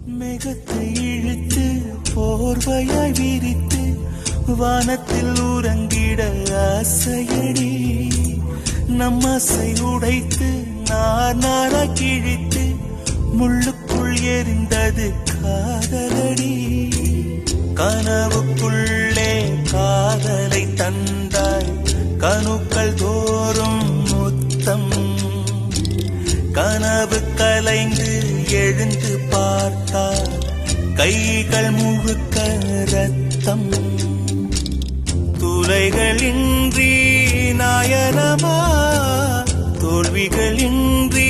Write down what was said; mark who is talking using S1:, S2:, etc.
S1: மேகத்தை இழுத்து போர்வையாய் விரித்து வானத்தில் உறங்கிட ஆசையடி. நம்மசை உடைத்து நாரா கிழித்து முள்ளுக்குள் எரிந்தது காதலடி. கனவுக்குள்ளே காதலை தந்தாய் கணுக்கள் தோறும் முத்தம். கனவு கலைந்து எழுந்து பார்த்தால் கைகள் முழுக்க ரத்தம். துளைகளின்றி நாயனமா தோல்விகளின்றி